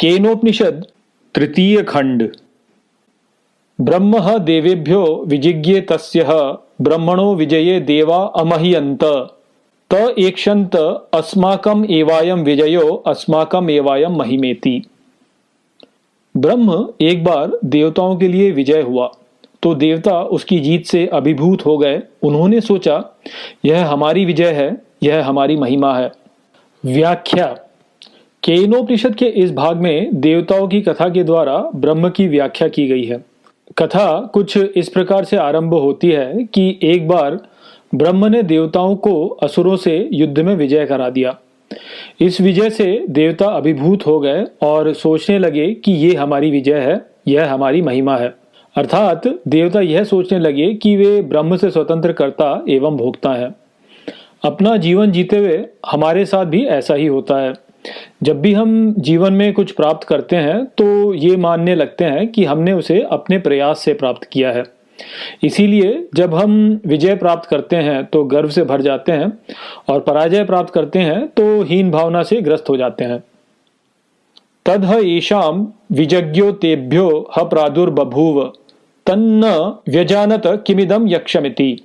केनोपनिषद तृतीय खंड। ब्रह्म देवेभ्यो विजिज्ञे तस्यः ब्रह्मणो विजये देवा अमह्यन्त त एक्षन्त अस्माकम एवायम विजयो अस्माकम एवायम महिमेति। ब्रह्म एक बार देवताओं के लिए विजय हुआ तो देवता उसकी जीत से अभिभूत हो गए। उन्होंने सोचा यह हमारी विजय है, यह हमारी महिमा है। व्याख्या। केनोपनिषद के इस भाग में देवताओं की कथा के द्वारा ब्रह्म की व्याख्या की गई है। कथा कुछ इस प्रकार से आरंभ होती है कि एक बार ब्रह्म ने देवताओं को असुरों से युद्ध में विजय करा दिया। इस विजय से देवता अभिभूत हो गए और सोचने लगे कि ये हमारी विजय है, यह हमारी महिमा है। अर्थात देवता यह सोचने लगे कि वे ब्रह्म से स्वतंत्र कर्ता एवं भोक्ता है। अपना जीवन जीते हुए हमारे साथ भी ऐसा ही होता है। जब भी हम जीवन में कुछ प्राप्त करते हैं तो ये मानने लगते हैं कि हमने उसे अपने प्रयास से प्राप्त किया है। इसीलिए जब हम विजय प्राप्त करते हैं तो गर्व से भर जाते हैं और पराजय प्राप्त करते हैं तो हीन भावना से ग्रस्त हो जाते हैं। तद्ह येषां विजज्ञो तेभ्यो ह प्रादुर्बभूव तन्न व्यजानत किमिदं यक्षमिति।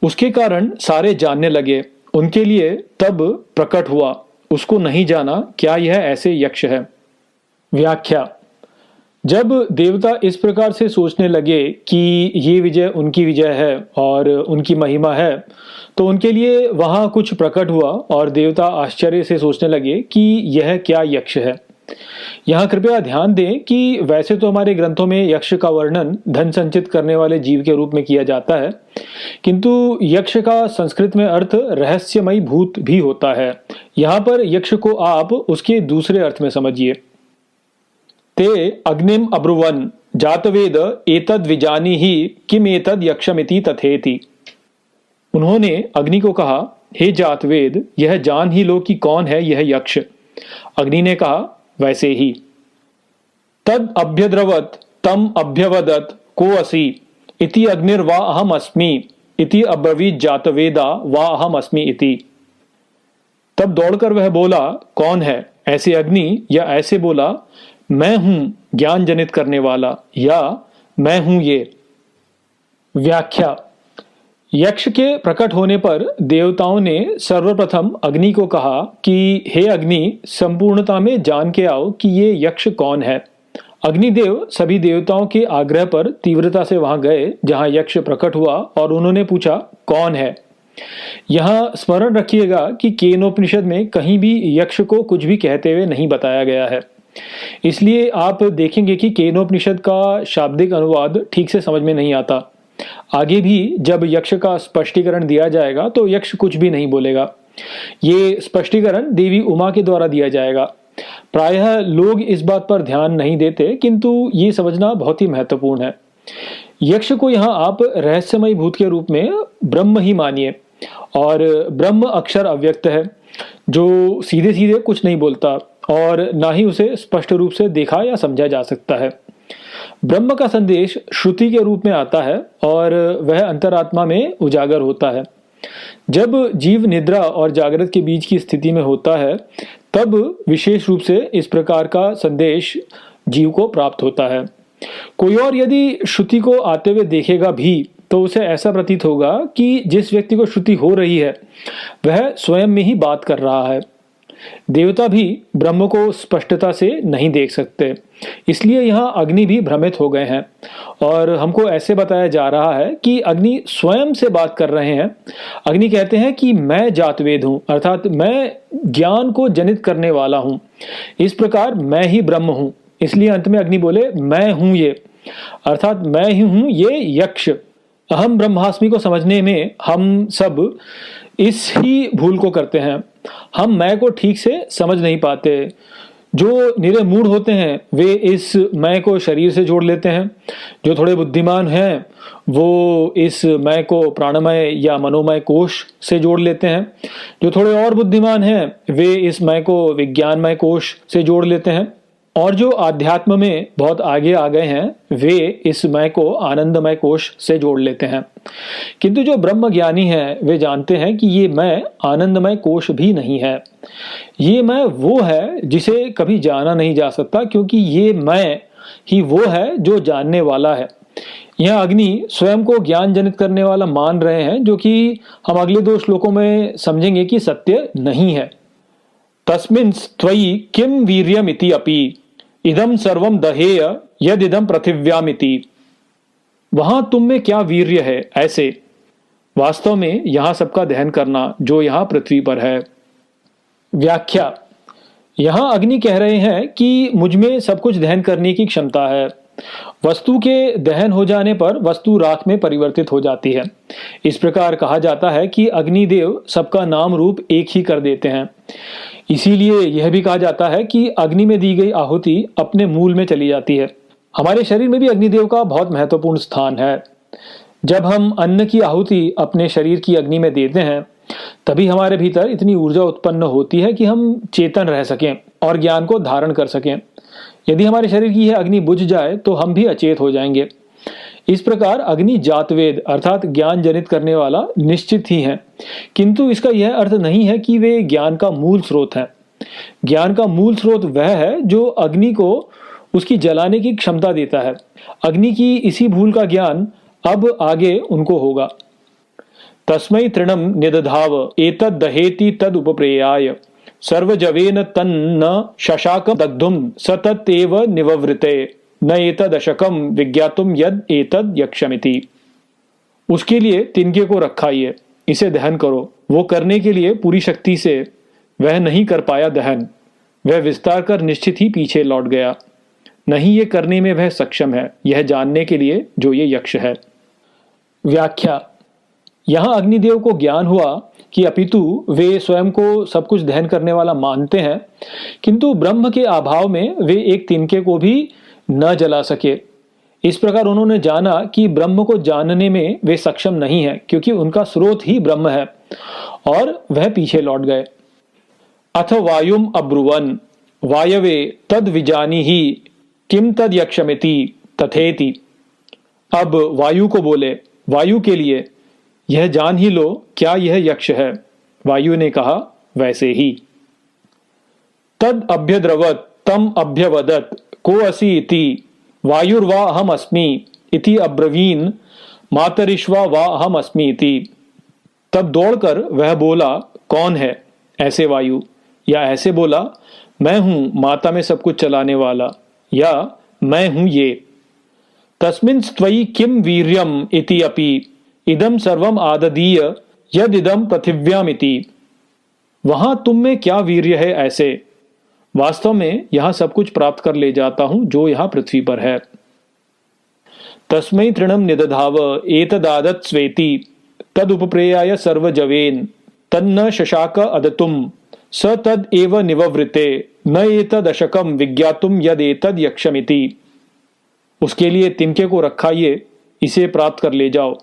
उसके कारण सारे जानने लगे, उनके लिए तब प्रकट हुआ, उसको नहीं जाना क्या यह ऐसे यक्ष है। व्याख्या। जब देवता इस प्रकार से सोचने लगे कि ये विजय उनकी विजय है और उनकी महिमा है तो उनके लिए वहां कुछ प्रकट हुआ और देवता आश्चर्य से सोचने लगे कि यह क्या यक्ष है। यहाँ कृपया ध्यान दें कि वैसे तो हमारे ग्रंथों में यक्ष का वर्णन धन संचित करने वाले जीव के रूप में किया जाता है, किंतु यक्ष का संस्कृत में अर्थ रहस्यमयी भूत भी होता है। यहाँ पर यक्ष को आप उसके दूसरे अर्थ में समझिए। ते अग्निम अब्रुवन जातवेद एतद विजानी ही किम एतद यक्षमिति तथेति। उन्होंने अग्नि को कहा, हे जातवेद, यह जान ही लो कि कौन है यह यक्ष। अग्नि ने कहा, वैसे ही। तद अभ्यद्रवत तम अभ्यवदत को असि इति अग्निर्वा अहम अस्मि इति अब्रवीत जातवेदा वा अहम अस्मि इति। तब दौड़कर वह बोला, कौन है? ऐसे अग्नि या ऐसे बोला, मैं हूं ज्ञान जनित करने वाला, या मैं हूं ये। व्याख्या। यक्ष के प्रकट होने पर देवताओं ने सर्वप्रथम अग्नि को कहा कि हे अग्नि, संपूर्णता में जान के आओ कि ये यक्ष कौन है। अग्निदेव सभी देवताओं के आग्रह पर तीव्रता से वहां गए जहां यक्ष प्रकट हुआ और उन्होंने पूछा, कौन है? यहां स्मरण रखिएगा कि केनोपनिषद में कहीं भी यक्ष को कुछ भी कहते हुए नहीं बताया गया है। इसलिए आप देखेंगे कि केनोपनिषद का शाब्दिक अनुवाद ठीक से समझ में नहीं आता। आगे भी जब यक्ष का स्पष्टीकरण दिया जाएगा तो यक्ष कुछ भी नहीं बोलेगा। ये स्पष्टीकरण देवी उमा के द्वारा दिया जाएगा। प्रायः लोग इस बात पर ध्यान नहीं देते, किंतु ये समझना बहुत ही महत्वपूर्ण है। यक्ष को यहाँ आप रहस्यमय भूत के रूप में ब्रह्म ही मानिए, और ब्रह्म अक्षर अव्यक्त है जो सीधे सीधे कुछ नहीं बोलता और ना ही उसे स्पष्ट रूप से देखा या समझा जा सकता है। ब्रह्म का संदेश श्रुति के रूप में आता है और वह अंतरात्मा में उजागर होता है। जब जीव निद्रा और जागृत के बीच की स्थिति में होता है तब विशेष रूप से इस प्रकार का संदेश जीव को प्राप्त होता है। कोई और यदि श्रुति को आते हुए देखेगा भी तो उसे ऐसा प्रतीत होगा कि जिस व्यक्ति को श्रुति हो रही है वह स्वयं में ही बात कर रहा है। देवता भी ब्रह्म को स्पष्टता से नहीं देख सकते, इसलिए यहाँ अग्नि भी भ्रमित हो गए हैं और हमको ऐसे बताया जा रहा है कि अग्नि स्वयं से बात कर रहे हैं। अग्नि कहते हैं कि मैं जातवेद हूँ, अर्थात मैं ज्ञान को जनित करने वाला हूँ। इस प्रकार मैं ही ब्रह्म हूँ। इसलिए अंत में अग्नि बोले, मैं हूँ ये, अर्थात मैं ही हूँ ये यक्ष। अहम ब्रह्मास्मि को समझने में हम सब इस ही भूल को करते हैं। हम मैं को ठीक से समझ नहीं पाते। जो निरे मूढ़ होते हैं वे इस मैं को शरीर से जोड़ लेते हैं। जो थोड़े बुद्धिमान हैं वो इस मैं को प्राणमय या मनोमय कोश से जोड़ लेते हैं। जो थोड़े और बुद्धिमान हैं वे इस मैं को विज्ञानमय कोश से जोड़ लेते हैं। और जो आध्यात्म में बहुत आगे आ गए हैं वे इस मैं को आनंदमय कोश से जोड़ लेते हैं, किंतु जो ब्रह्म ज्ञानी हैं वे जानते हैं कि ये मैं आनंदमय कोश भी नहीं है। ये मैं वो है जिसे कभी जाना नहीं जा सकता, क्योंकि ये मैं ही वो है जो जानने वाला है। यह अग्नि स्वयं को ज्ञान जनित करने वाला मान रहे हैं, जो कि हम अगले 2 श्लोकों में समझेंगे कि सत्य नहीं है। तस्मिन् त्वयि किम वीर्यमिति अपि इदम सर्वम दहेय यदिदम पृथिव्यामिति। वहां तुम में क्या वीर्य है ऐसे, वास्तव में यहां सबका दहन करना जो यहां पृथ्वी पर है। व्याख्या। यहां अग्नि कह रहे हैं कि मुझ में सब कुछ दहन करने की क्षमता है। वस्तु के दहन हो जाने पर वस्तु राख में परिवर्तित हो जाती है। इस प्रकार कहा जाता है कि अग्निदेव सबका नाम रूप एक ही कर देते हैं। इसीलिए यह भी कहा जाता है कि अग्नि में दी गई आहुति अपने मूल में चली जाती है। हमारे शरीर में भी अग्निदेव का बहुत महत्वपूर्ण स्थान है। जब हम अन्न की आहुति अपने शरीर की अग्नि में देते हैं तभी हमारे भीतर इतनी ऊर्जा उत्पन्न होती है कि हम चेतन रह सकें और ज्ञान को धारण कर सकें। यदि हमारे शरीर की यह अग्नि बुझ जाए तो हम भी अचेत हो जाएंगे। इस प्रकार अग्नि जातवेद अर्थात ज्ञान जनित करने वाला निश्चित ही है, किंतु इसका यह अर्थ नहीं है कि वे ज्ञान का मूल स्रोत है। ज्ञान का मूल स्रोत वह है जो अग्नि को उसकी जलाने की क्षमता देता है। अग्नि की इसी भूल का ज्ञान अब आगे उनको होगा। तस्मै तृणम निदधाव एतद् दहेति तद उपप्रेयाय सर्वजवेन तन्न शशाक दग्धुम सततेव निववृते न एतदशकम विज्ञातुम यद एतद यक्षमिति। उसके लिए तिनके को रखाइए, इसे दहन करो। वो करने के लिए पूरी शक्ति से वह नहीं कर पाया दहन, वह विस्तार कर निश्चित ही पीछे लौट गया। नहीं ये करने में वह सक्षम है, यह जानने के लिए जो ये यक्ष है। व्याख्या। यहां अग्निदेव को ज्ञान हुआ कि अपितु वे स्वयं को सब कुछ दहन करने वाला मानते हैं, किंतु ब्रह्म के अभाव में वे एक तिनके को भी न जला सके। इस प्रकार उन्होंने जाना कि ब्रह्म को जानने में वे सक्षम नहीं है, क्योंकि उनका स्रोत ही ब्रह्म है, और वह पीछे लौट गए। अथ वायुम अब्रुवन वायवे तद विजानी ही किम तद यक्षमिति तथेति। अब वायु को बोले, वायु के लिए यह जान ही लो क्या यह यक्ष है। वायु ने कहा, वैसे ही। तद अभ्यद्रवत तम अभ्यवदत को असि इति वायुर्वा अहम अस्मि इति अब्रवीन मातरिश्वा वा अहम अस्मि इति। तब दौड़कर वह बोला, कौन है ऐसे वायु, या ऐसे बोला, मैं हूं माता में सब कुछ चलाने वाला, या मैं हूं ये। तस्मिन् त्वयि किम वीर्यम इति अपि इदम सर्वम आददीय यदिदम पृथिव्यामिति। वहां तुम में क्या वीर्य है ऐसे, वास्तव में यहां सब कुछ प्राप्त कर ले जाता हूं जो यहां पृथ्वी पर है। तस्मै तृणम निदधाव एतदादत स्वेति तद उपप्रेयाय सर्वजवेन तन्न शशाक अदतुम स तद एव निववृते न एतदशकम विज्ञातुम यद एतद यक्षमिति। उसके लिए तिनके को रखाइए, इसे प्राप्त कर ले जाओ।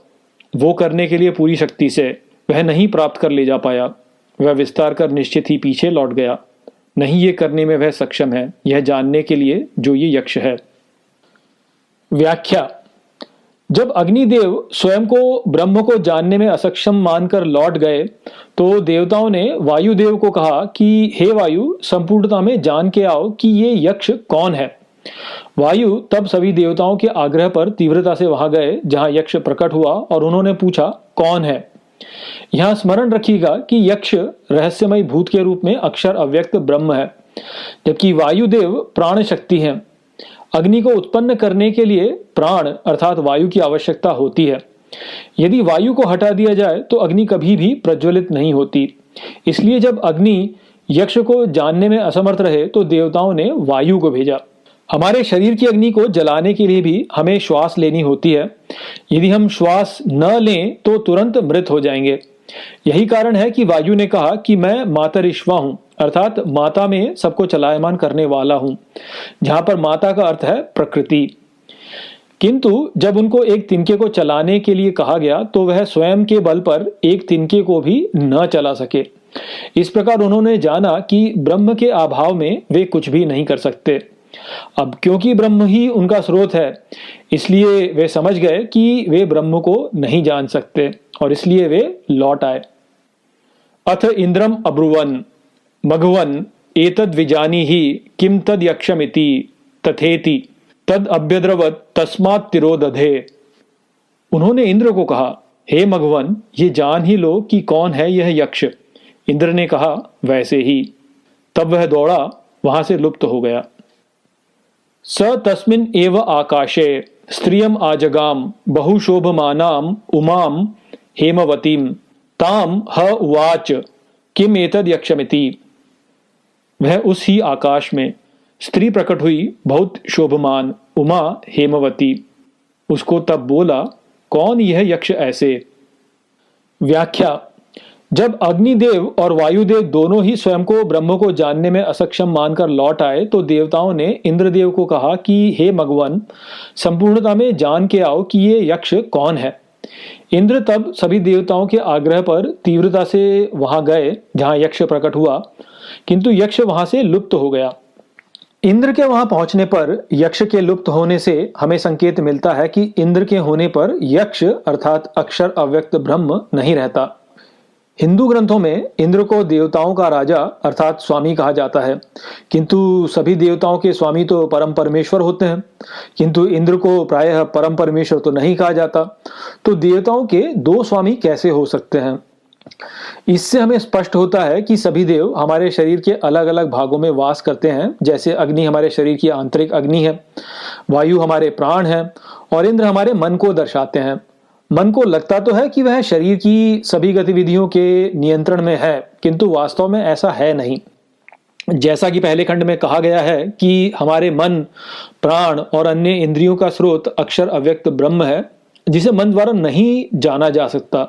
वो करने के लिए पूरी शक्ति से वह नहीं प्राप्त कर ले जा पाया, वह विस्तार कर निश्चित ही पीछे लौट गया। नहीं ये करने में वह सक्षम है, यह जानने के लिए जो ये यक्ष है। व्याख्या। जब अग्निदेव स्वयं को ब्रह्म को जानने में असक्षम मानकर लौट गए तो देवताओं ने वायुदेव को कहा कि हे वायु, संपूर्णता में जान के आओ कि ये यक्ष कौन है। वायु तब सभी देवताओं के आग्रह पर तीव्रता से वहां गए जहां यक्ष प्रकट हुआ और उन्होंने पूछा, कौन है। यहां स्मरण रखिएगा कि यक्ष रहस्यमय भूत के रूप में अक्षर अव्यक्त ब्रह्म है, जबकि वायुदेव प्राण शक्ति हैं। अग्नि को उत्पन्न करने के लिए प्राण अर्थात वायु की आवश्यकता होती है। यदि वायु को हटा दिया जाए तो अग्नि कभी भी प्रज्वलित नहीं होती। इसलिए जब अग्नि यक्ष को जानने में असमर्थ रहे तो देवताओं ने वायु को भेजा। हमारे शरीर की अग्नि को जलाने के लिए भी हमें श्वास लेनी होती है। यदि हम श्वास न लें तो तुरंत मृत हो जाएंगे। यही कारण है कि वायु ने कहा कि मैं मातरिश्वा हूं, अर्थात माता में सबको चलायमान करने वाला हूं, जहां पर माता का अर्थ है प्रकृति। किंतु जब उनको एक तिनके को चलाने के लिए कहा गया तो वह स्वयं के बल पर एक तिनके को भी न चला सके। इस प्रकार उन्होंने जाना कि ब्रह्म के अभाव में वे कुछ भी नहीं कर सकते। अब क्योंकि ब्रह्म ही उनका स्रोत है, इसलिए वे समझ गए कि वे ब्रह्म को नहीं जान सकते और इसलिए वे लौट आए। अथ इंद्रम अब्रुवन मघवन एतद् विजानीहि किम तद यक्षमिति तथेति तद अभ्यद्रवत तस्मात् तिरोदधे। उन्होंने इंद्र को कहा, हे मघवन, ये जान ही लो कि कौन है यह यक्ष। इंद्र ने कहा, वैसे ही। तब वह दौड़ा वहां से लुप्त हो गया। स तस्मिन् एव आकाशे स्त्रियम आजगाम बहुशोभमानाम उमाम हेमवतीम ताम ह उवाच किम एतद यक्षमिति। वह उस ही आकाश में स्त्री प्रकट हुई, बहुत शोभमान, उमा हेमवती। उसको तब बोला, कौन यह यक्ष ऐसे। व्याख्या। जब अग्निदेव और वायुदेव दोनों ही स्वयं को ब्रह्म को जानने में असक्षम मानकर लौट आए तो देवताओं ने इंद्रदेव को कहा कि हे मघवन, संपूर्णता में जान के आओ कि ये यक्ष कौन है। इंद्र तब सभी देवताओं के आग्रह पर तीव्रता से वहां गए जहां यक्ष प्रकट हुआ, किंतु यक्ष वहां से लुप्त हो गया। इंद्र के वहां पहुंचने पर यक्ष के लुप्त होने से हमें संकेत मिलता है कि इंद्र के होने पर यक्ष अर्थात अक्षर अव्यक्त ब्रह्म नहीं रहता। हिंदू ग्रंथों में इंद्र को देवताओं का राजा अर्थात स्वामी कहा जाता है, किंतु सभी देवताओं के स्वामी तो परम परमेश्वर होते हैं, किंतु इंद्र को प्रायः परम परमेश्वर तो नहीं कहा जाता। तो देवताओं के दो स्वामी कैसे हो सकते हैं। इससे हमें स्पष्ट होता है कि सभी देव हमारे शरीर के अलग अलग भागों में वास करते हैं। जैसे अग्नि हमारे शरीर की आंतरिक अग्नि है, वायु हमारे प्राण है और इंद्र हमारे मन को दर्शाते हैं। मन को लगता तो है कि वह शरीर की सभी गतिविधियों के नियंत्रण में है, किंतु वास्तव में ऐसा है नहीं। जैसा कि पहले खंड में कहा गया है कि हमारे मन, प्राण और अन्य इंद्रियों का स्रोत अक्षर अव्यक्त ब्रह्म है, जिसे मन द्वारा नहीं जाना जा सकता।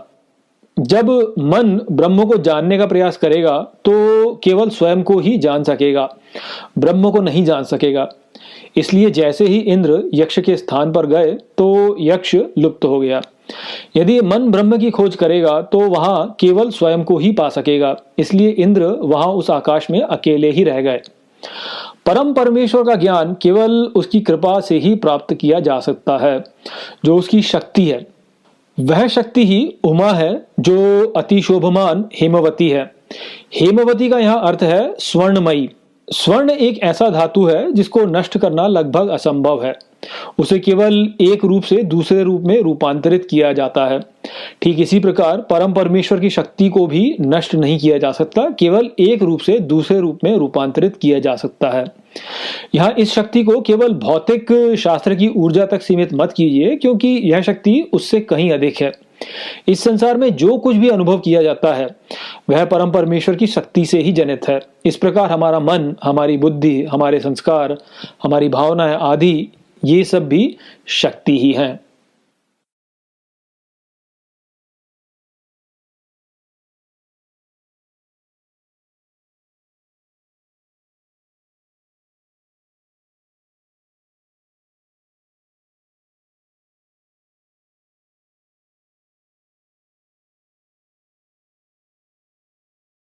जब मन ब्रह्म को जानने का प्रयास करेगा तो केवल स्वयं को ही जान सकेगा, ब्रह्म को नहीं जान सकेगा। इसलिए जैसे ही इंद्र यक्ष के स्थान पर गए तो यक्ष लुप्त हो गया। यदि मन ब्रह्म की खोज करेगा तो वहां केवल स्वयं को ही पा सकेगा, इसलिए इंद्र वहां उस आकाश में अकेले ही रह गए। परम परमेश्वर का ज्ञान केवल उसकी कृपा से ही प्राप्त किया जा सकता है, जो उसकी शक्ति है। वह शक्ति ही उमा है, जो अति शोभमान हेमवती है। हेमवती का यहाँ अर्थ है स्वर्णमयी। स्वर्ण एक ऐसा धातु है जिसको नष्ट करना लगभग असंभव है। उसे केवल एक रूप से दूसरे रूप में रूपांतरित किया जाता है। ठीक इसी प्रकार परम परमेश्वर की शक्ति को भी नष्ट नहीं किया जा सकता, केवल एक रूप से दूसरे रूप में रूपांतरित किया जा सकता है। यहाँ इस शक्ति को केवल भौतिक शास्त्र की ऊर्जा तक सीमित मत कीजिए, क्योंकि यह शक्ति उससे कहीं अधिक है। इस संसार में जो कुछ भी अनुभव किया जाता है वह परम परमेश्वर की शक्ति से ही जनित है। इस प्रकार हमारा मन, हमारी बुद्धि, हमारे संस्कार, हमारी भावनाएं आदि ये सब भी शक्ति ही हैं।